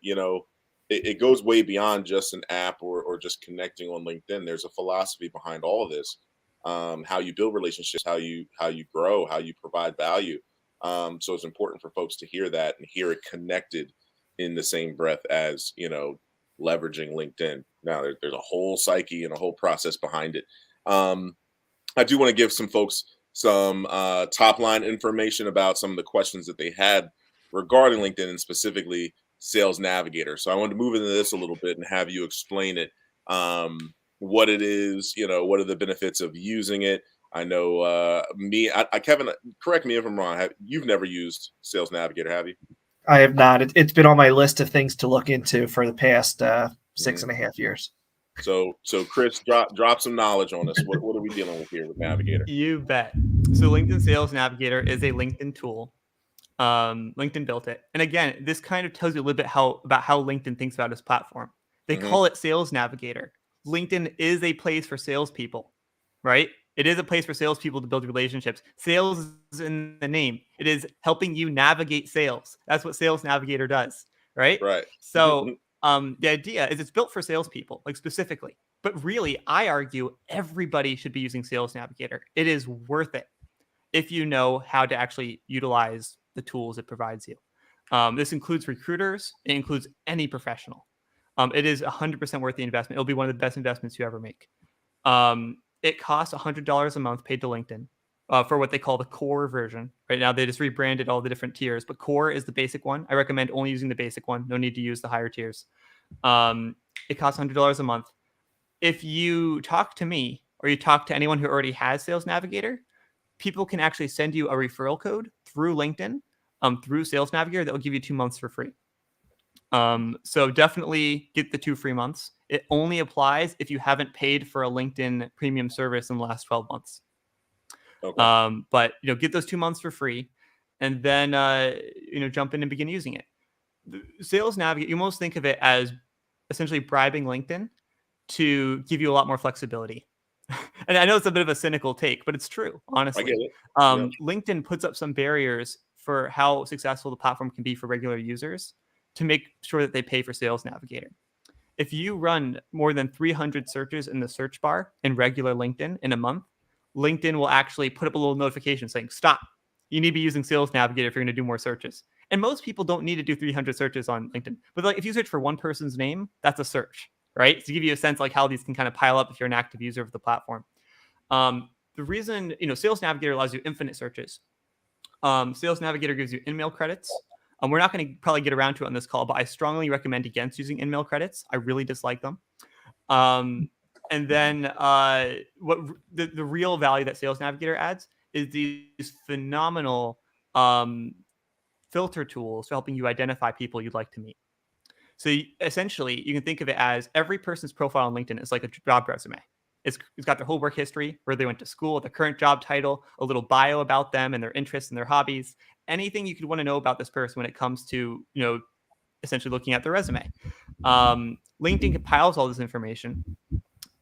it goes way beyond just an app or just connecting on LinkedIn. There's a philosophy behind all of this, how you build relationships, how you grow, how you provide value. So it's important for folks to hear that and hear it connected in the same breath as leveraging LinkedIn. Now there's a whole psyche and a whole process behind it. I do want to give some folks some top line information about some of the questions that they had regarding LinkedIn and specifically Sales Navigator. So I wanted to move into this a little bit and have you explain it, what it is, what are the benefits of using it. I know Kevin, correct me if I'm wrong. You've never used Sales Navigator, have you? I have not. It's been on my list of things to look into for the past 6.5 years. So Chris, drop some knowledge on us. What are we dealing with here with Navigator? You bet. So LinkedIn Sales Navigator is a LinkedIn tool. LinkedIn built it. And again, this kind of tells you a little bit about how LinkedIn thinks about its platform. They call it Sales Navigator. LinkedIn is a place for salespeople, right? It is a place for salespeople to build relationships. Sales is in the name. It is helping you navigate sales. That's what Sales Navigator does, right? Right. So the idea is it's built for salespeople, like specifically. But really, I argue everybody should be using Sales Navigator. It is worth it if you know how to actually utilize the tools it provides you. This includes recruiters. It includes any professional. It is 100% worth the investment. It'll be one of the best investments you ever make. It costs $100 a month paid to LinkedIn for what they call the core version. Right now, they just rebranded all the different tiers, but core is the basic one. I recommend only using the basic one. No need to use the higher tiers. It costs $100 a month. If you talk to me or you talk to anyone who already has Sales Navigator, people can actually send you a referral code through LinkedIn, through Sales Navigator that will give you 2 months for free. So definitely get the 2 free months. It only applies if you haven't paid for a LinkedIn premium service in the last 12 months. Okay. But get those 2 months for free, and then jump in and begin using it. The Sales Navigator, you almost think of it as essentially bribing LinkedIn to give you a lot more flexibility. And I know it's a bit of a cynical take, but it's true, honestly. I get it. LinkedIn puts up some barriers for how successful the platform can be for regular users to make sure that they pay for Sales Navigator. If you run more than 300 searches in the search bar in regular LinkedIn in a month, LinkedIn will actually put up a little notification saying, stop, you need to be using Sales Navigator if you're going to do more searches. And most people don't need to do 300 searches on LinkedIn. But like if you search for one person's name, that's a search, right? To give you a sense like how these can kind of pile up if you're an active user of the platform. The reason, Sales Navigator allows you infinite searches. Sales Navigator gives you in-mail credits. We're not going to probably get around to it on this call, but I strongly recommend against using in-mail credits. I really dislike them. And then what the real value that Sales Navigator adds is these phenomenal filter tools for helping you identify people you'd like to meet. So essentially, you can think of it as every person's profile on LinkedIn is like a job resume. It's got their whole work history, where they went to school, their current job title, a little bio about them and their interests and their hobbies, anything you could want to know about this person when it comes to, essentially looking at their resume. LinkedIn compiles all this information,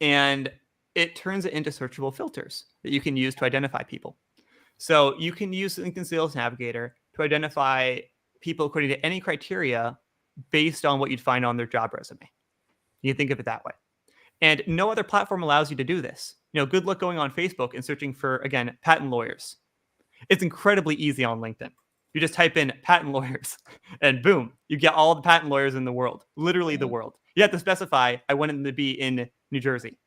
and it turns it into searchable filters that you can use to identify people. So you can use LinkedIn Sales Navigator to identify people according to any criteria based on what you'd find on their job resume. You can think of it that way. And no other platform allows you to do this. Good luck going on Facebook and searching for, again, patent lawyers. It's incredibly easy on LinkedIn. You just type in patent lawyers and boom, you get all the patent lawyers in the world, literally the world. You have to specify, I want them to be in New Jersey,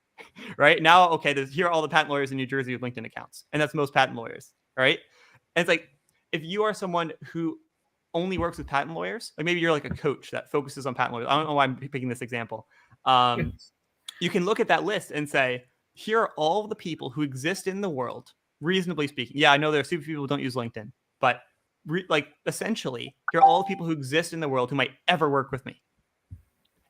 right? Now, okay, here are all the patent lawyers in New Jersey with LinkedIn accounts. And that's most patent lawyers, right? And it's like, if you are someone who only works with patent lawyers, like maybe you're like a coach that focuses on patent lawyers. I don't know why I'm picking this example. You can look at that list and say, here are all the people who exist in the world, reasonably speaking. Yeah, I know there are super people who don't use LinkedIn, but essentially, here are all the people who exist in the world who might ever work with me.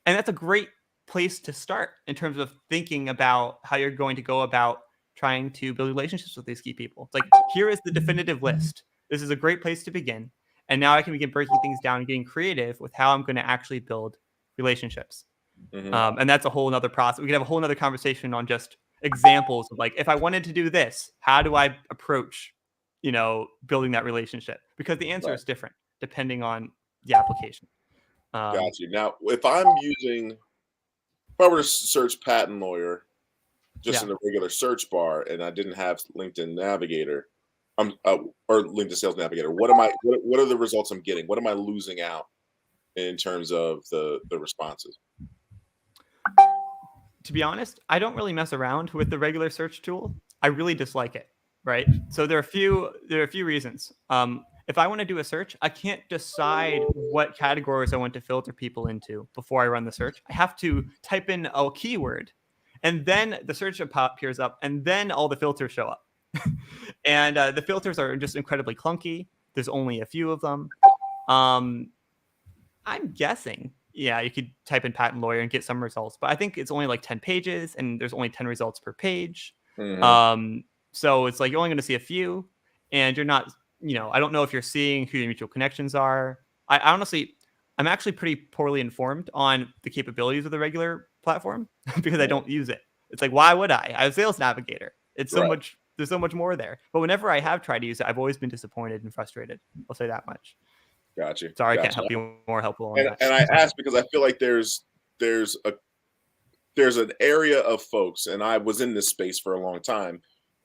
And that's a great place to start in terms of thinking about how you're going to go about trying to build relationships with these key people. It's like, here is the definitive list. This is a great place to begin. And now I can begin breaking things down and getting creative with how I'm going to actually build relationships. And that's a whole nother process. We could have a whole nother conversation on just examples of like, if I wanted to do this, how do I approach, building that relationship? Because the answer is different depending on the application. Got you. Now, if I were to search patent lawyer just in the regular search bar and I didn't have LinkedIn Navigator, or LinkedIn Sales Navigator, what are the results I'm getting? What am I losing out in terms of the responses? To be honest, I don't really mess around with the regular search tool. I really dislike it, right? So there are a few reasons. If I want to do a search, I can't decide what categories I want to filter people into before I run the search. I have to type in a keyword, and then the search appears up, and then all the filters show up. And the filters are just incredibly clunky. There's only a few of them. I'm guessing, yeah, you could type in patent lawyer and get some results, but I think it's only like 10 pages, and there's only 10 results per page. So it's like you're only going to see a few, and you're not, I don't know if you're seeing who your mutual connections are. I'm actually pretty poorly informed on the capabilities of the regular platform because I don't use it. It's like, why would I? I have Sales Navigator. It's so much. There's so much more there. But whenever I have tried to use it, I've always been disappointed and frustrated. I'll say that much. Got you. Sorry, I can't help you more helpful on that. And I ask because I feel like there's an area of folks, and I was in this space for a long time,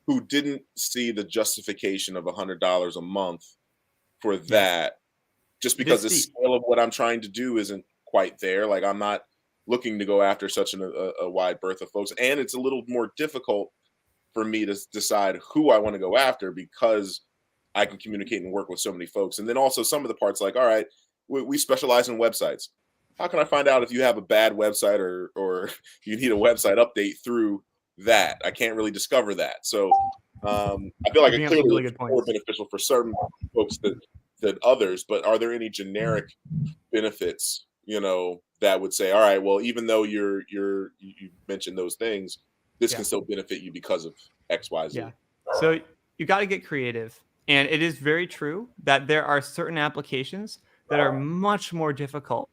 who didn't see the justification of $100 a month for that, just because the scale of what I'm trying to do isn't quite there. Like, I'm not looking to go after such a wide berth of folks, and it's a little more difficult for me to decide who I want to go after because I can communicate and work with so many folks. And then also some of the parts like, all right, we specialize in websites. How can I find out if you have a bad website or you need a website update through that? I can't really discover that. So I feel like it clearly is more beneficial for certain folks than others, but are there any generic benefits, that would say, all right, well, even though you mentioned those things, this can still benefit you because of X, Y, Z. Yeah. So you got to get creative. And it is very true that there are certain applications that are much more difficult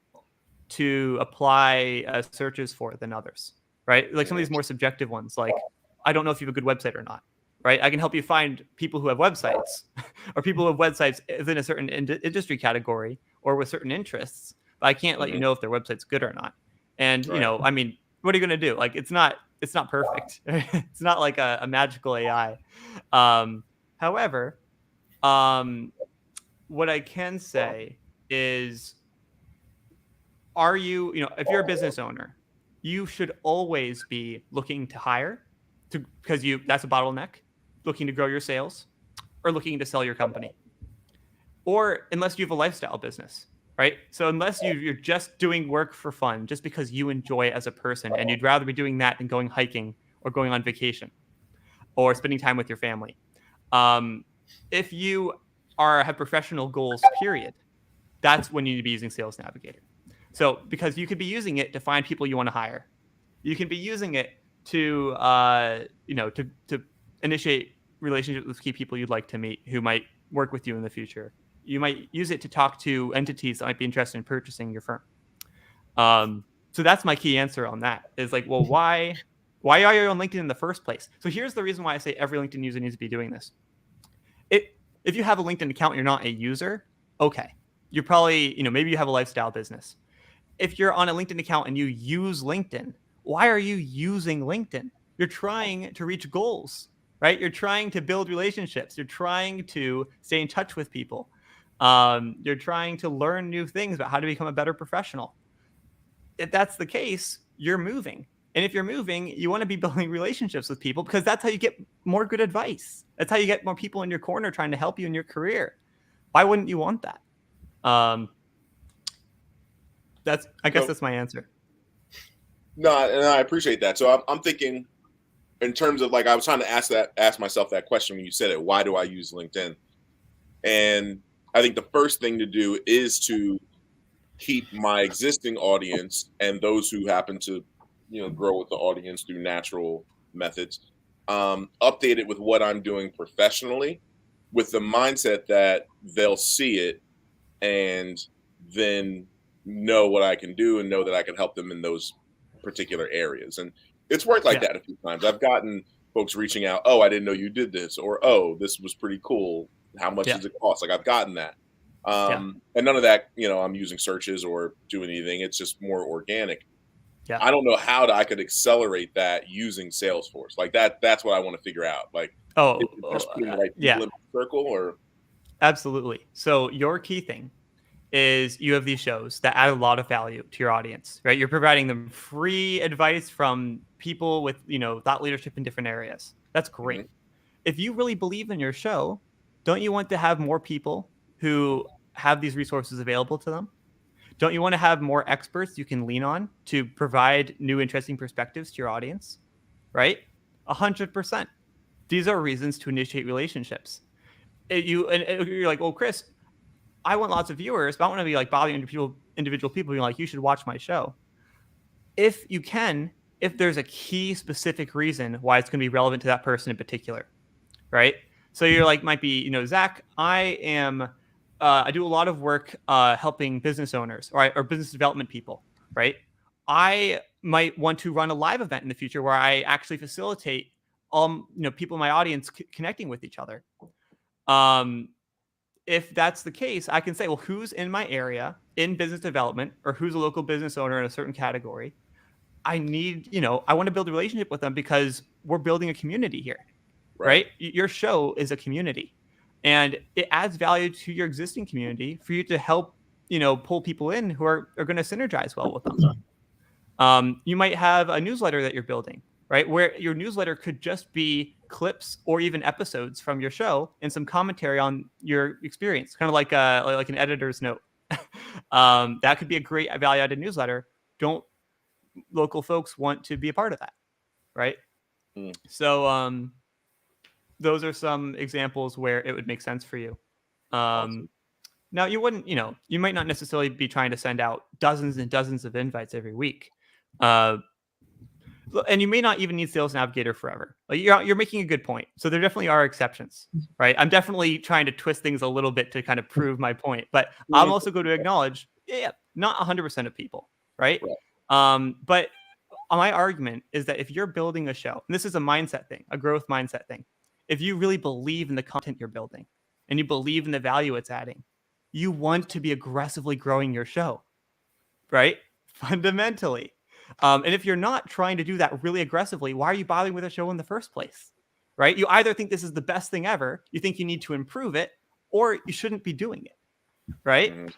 to apply searches for than others, right? Like some of these more subjective ones, like, I don't know if you have a good website or not, right? I can help you find people who have websites or people who have websites within a certain industry category or with certain interests, but I can't let you know if their website's good or not. And, what are you going to do? Like, it's not perfect. It's not like a magical AI. However, what I can say is, if you're a business owner, you should always be looking to hire because that's a bottleneck, looking to grow your sales or looking to sell your company, or unless you have a lifestyle business, right? So unless you're just doing work for fun, just because you enjoy it as a person and you'd rather be doing that than going hiking or going on vacation or spending time with your family. If you have professional goals, period, that's when you need to be using Sales Navigator. So because you could be using it to find people you want to hire. You can be using it to initiate relationships with key people you'd like to meet who might work with you in the future. You might use it to talk to entities that might be interested in purchasing your firm. So that's my key answer on that is like, well, why Why are you on LinkedIn in the first place? So here's the reason why I say every LinkedIn user needs to be doing this. If you have a LinkedIn account and you're not a user, okay. You're probably, maybe you have a lifestyle business. If you're on a LinkedIn account and you use LinkedIn, why are you using LinkedIn? You're trying to reach goals, right? You're trying to build relationships. You're trying to stay in touch with people. You're trying to learn new things about how to become a better professional. If that's the case, you're moving. And if you're moving, you want to be building relationships with people because that's how you get more good advice. That's how you get more people in your corner trying to help you in your career. Why wouldn't you want that? I guess that's my answer. No, and I appreciate that. So I'm thinking in terms of like, I was trying to ask myself that question when you said it, why do I use LinkedIn? And I think the first thing to do is to keep my existing audience and those who happen to, grow with the audience through natural methods, updated with what I'm doing professionally, with the mindset that they'll see it and then know what I can do and know that I can help them in those particular areas. And it's worked like that a few times. I've gotten folks reaching out, oh, I didn't know you did this, or oh, this was pretty cool. How much does it cost? Like I've gotten that. And none of that, I'm using searches or doing anything. It's just more organic. Yeah. I don't know how I could accelerate that using Salesforce. Like that's what I want to figure out. Like, just putting the right people in the circle or. Absolutely. So your key thing is you have these shows that add a lot of value to your audience, right? You're providing them free advice from people with, thought leadership in different areas. That's great. Mm-hmm. If you really believe in your show, don't you want to have more people who have these resources available to them? Don't you want to have more experts you can lean on to provide new, interesting perspectives to your audience? Right? 100%. These are reasons to initiate relationships. You're like, well, Chris, I want lots of viewers, but I don't want to be like bothering individual people being like, you should watch my show. If you can, if there's a key specific reason why it's going to be relevant to that person in particular, right? So you're like, might be, Zach, I do a lot of work helping business owners or business development people, right? I might want to run a live event in the future where I actually facilitate people in my audience connecting with each other. If that's the case, I can say, well, who's in my area in business development or who's a local business owner in a certain category? I need, I want to build a relationship with them because we're building a community here, right? Your show is a community and it adds value to your existing community for you to help, pull people in who are going to synergize well with them. You might have a newsletter that you're building, right? Where your newsletter could just be clips or even episodes from your show and some commentary on your experience, kind of like an editor's note. That could be a great value-added newsletter. Don't local folks want to be a part of that, right? So those are some examples where it would make sense for you. Awesome. Now, you wouldn't, you might not necessarily be trying to send out dozens and dozens of invites every week. And you may not even need Sales Navigator forever. Like you're making a good point. So there definitely are exceptions, right? I'm definitely trying to twist things a little bit to kind of prove my point, but I'm also going to acknowledge, not 100% of people, right? But my argument is that if you're building a show, and this is a mindset thing, a growth mindset thing, if you really believe in the content you're building and you believe in the value it's adding, you want to be aggressively growing your show, right? Fundamentally. And if you're not trying to do that really aggressively, why are you bothering with a show in the first place, right? You either think this is the best thing ever, you think you need to improve it, or you shouldn't be doing it, right? Mm-hmm.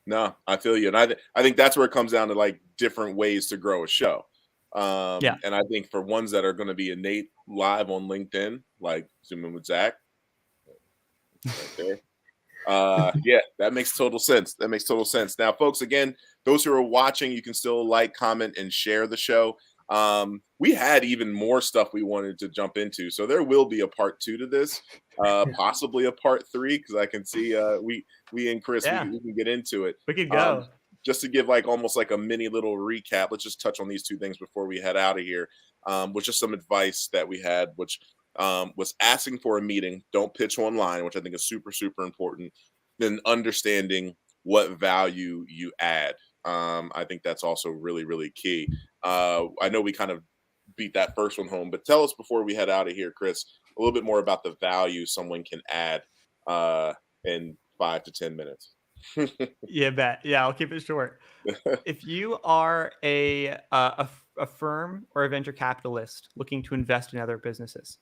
No, I feel you. And I think that's where it comes down to like different ways to grow a show. And I think for ones that are going to be innate live on LinkedIn, like Zoom in with Zach, right there. That makes total sense. Now, folks, again, those who are watching, you can still like, comment, and share the show. We had even more stuff we wanted to jump into, so there will be a part 2 to this, possibly a part 3, because I can see we and Chris we can get into it. We could go. Just to give like almost like a mini little recap. Let's just touch on these 2 things before we head out of here. Which is some advice that we had, which was asking for a meeting. Don't pitch online, which I think is super, super important. Then understanding what value you add I think that's also really, really key. I know we kind of beat that first one home, but tell us before we head out of here, Chris, a little bit more about the value someone can add in 5 to 10 minutes. Yeah, bet. Yeah, I'll keep it short. If you are a firm or a venture capitalist looking to invest in other businesses,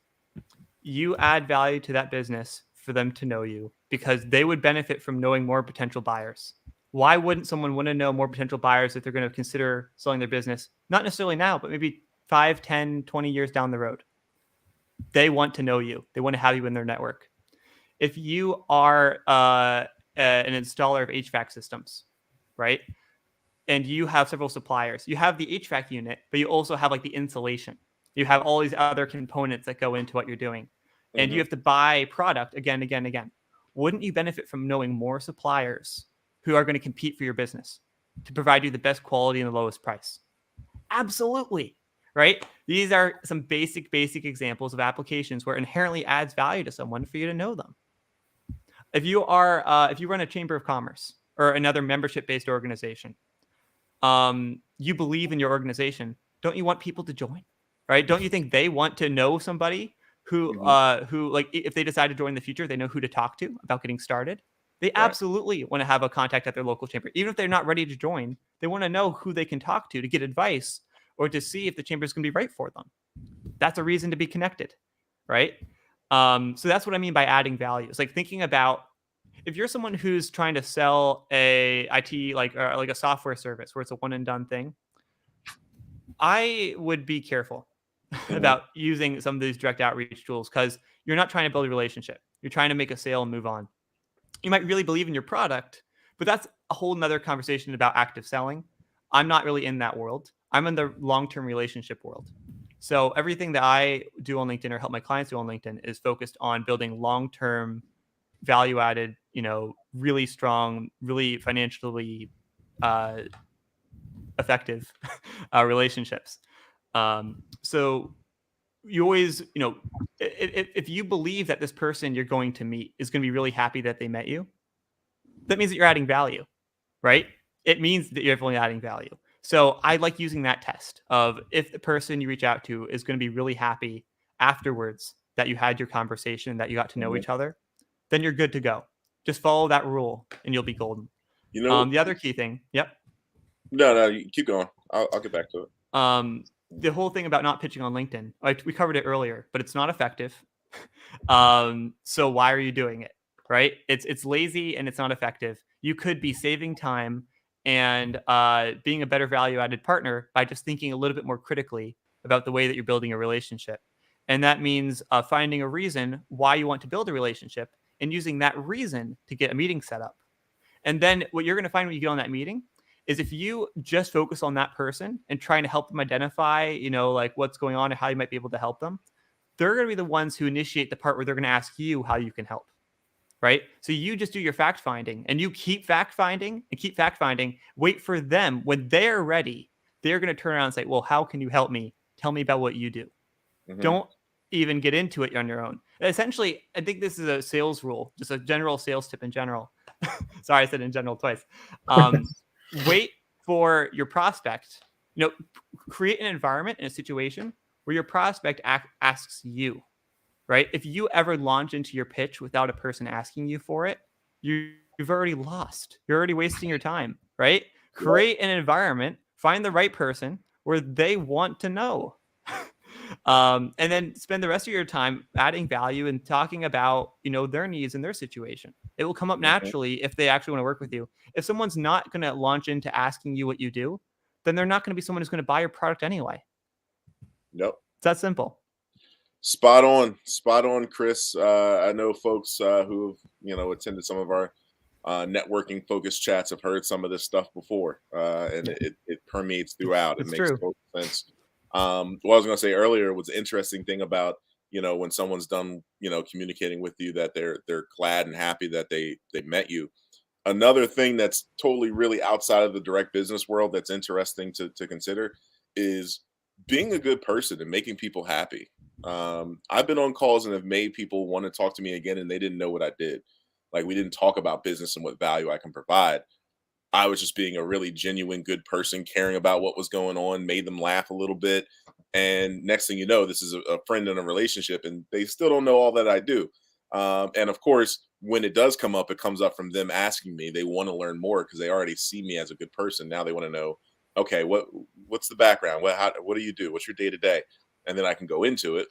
you add value to that business for them to know you because they would benefit from knowing more potential buyers. Why wouldn't someone want to know more potential buyers if they're going to consider selling their business? Not necessarily now, but maybe 5, 10, 20 years down the road. They want to know you. They want to have you in their network. If you are an installer of HVAC systems, right? And you have several suppliers. You have the HVAC unit, but you also have like the insulation. You have all these other components that go into what you're doing. And you have to buy product again, again, again. Wouldn't you benefit from knowing more suppliers who are going to compete for your business to provide you the best quality and the lowest price? Absolutely. Right? These are some basic examples of applications where it inherently adds value to someone for you to know them. If you run a chamber of commerce or another membership-based organization, you believe in your organization, don't you want people to join? Right? Don't you think they want to know somebody who like if they decide to join in the future, they know who to talk to about getting started? They Right. absolutely want to have a contact at their local chamber. Even if they're not ready to join, they want to know who they can talk to get advice or to see if the chamber is going to be right for them. That's a reason to be connected, right? So that's what I mean by adding value. It's like thinking about if you're someone who's trying to sell a IT like a software service where it's a one and done thing, I would be careful about using some of these direct outreach tools because you're not trying to build a relationship. You're trying to make a sale and move on. You might really believe in your product, but that's a whole nother conversation about active selling. I'm not really in that world. I'm in the long-term relationship world. So everything that I do on LinkedIn or help my clients do on LinkedIn is focused on building long-term value added, really strong, really financially uh, effective relationships. So you always, if you believe that this person you're going to meet is going to be really happy that they met you, that means that you're adding value, right? It means that you're definitely adding value. So I like using that test of if the person you reach out to is going to be really happy afterwards that you had your conversation, that you got to know each other, then you're good to go. Just follow that rule and you'll be golden. You know, The other key thing, yep. no, you keep going. I'll get back to it. The whole thing about not pitching on LinkedIn, we covered it earlier, but it's not effective. So why are you doing it? Right? It's lazy and it's not effective. You could be saving time and being a better value-added partner by just thinking a little bit more critically about the way that you're building a relationship. And that means finding a reason why you want to build a relationship and using that reason to get a meeting set up. And then what you're going to find when you get on that meeting is if you just focus on that person and trying to help them identify, like what's going on and how you might be able to help them, they're going to be the ones who initiate the part where they're going to ask you how you can help. Right? So you just do your fact finding and you keep fact finding, wait for them. When they're ready, they're going to turn around and say, well, how can you help me? Tell me about what you do. Don't even get into it on your own. Essentially, I think this is a sales rule, just a general sales tip in general. Sorry, I said in general twice. Wait for your prospect. Create an environment and a situation where your prospect asks you, right? If you ever launch into your pitch without a person asking you for it, you've already lost. You're already wasting your time, right? Create an environment, find the right person where they want to know. And then spend the rest of your time adding value and talking about, their needs and their situation. It will come up naturally if they actually want to work with you. If someone's not going to launch into asking you what you do, then they're not going to be someone who's going to buy your product anyway. Yep. It's that simple. Spot on, Chris. I know folks who have attended some of our networking focused chats have heard some of this stuff before, and it permeates throughout. It It's makes true. total sense. What I was going to say earlier was the interesting thing about when someone's done communicating with you that they're glad and happy that they met you. Another thing that's totally really outside of the direct business world that's interesting to consider is being a good person and making people happy. I've been on calls and have made people want to talk to me again, and they didn't know what I did. Like we didn't talk about business and what value I can provide. I was just being a really genuine good person, caring about what was going on, made them laugh a little bit. And next thing you know, this is a friend in a relationship, and they still don't know all that I do. And of course, when it does come up, it comes up from them asking me. They want to learn more because they already see me as a good person. Now they want to know, okay, what's the background? What do you do? What's your day to day? And then I can go into it,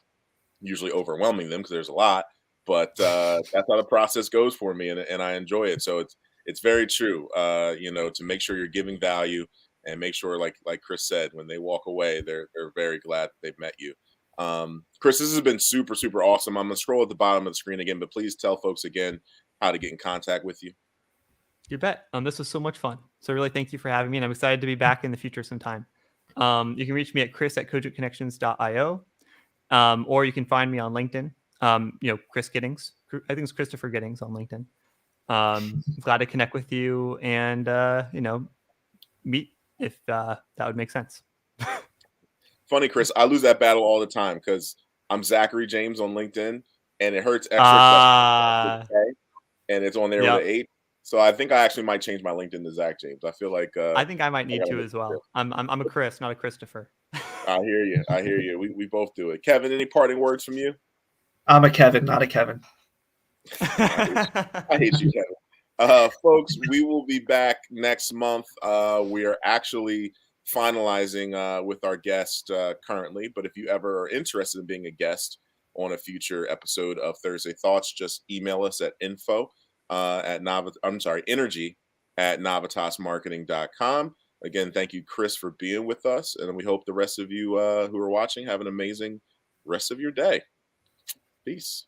usually overwhelming them because there's a lot. But that's how the process goes for me, and I enjoy it. So it's very true. To make sure you're giving value and make sure, like Chris said, when they walk away, they're very glad that they've met you. Chris, this has been super, super awesome. I'm gonna scroll at the bottom of the screen again, but please tell folks again how to get in contact with you. You bet. This was so much fun. So really thank you for having me, and I'm excited to be back in the future sometime. You can reach me at chris@cogentconnections.io, or you can find me on LinkedIn. Chris Gittings. I think it's Christopher Gittings on LinkedIn. Glad to connect with you and meet if that would make sense. Funny, Chris, I lose that battle all the time because I'm Zachary James on LinkedIn, and it hurts extra and it's on there with Yep. an 8. So I think I actually might change my LinkedIn to Zach James. I feel like I think I might need gotta to make as well. I'm a Chris, not a Christopher. I hear you. I hear you. We both do it. Kevin, any parting words from you? I'm a Kevin, not a Kevin. I hate you, Kevin. Folks, we will be back next month. We are actually finalizing with our guest currently, but if you ever are interested in being a guest on a future episode of Thursday Thoughts, just email us at energy@navitasmarketing.com. Again, thank you, Chris, for being with us, and we hope the rest of you who are watching have an amazing rest of your day. Peace.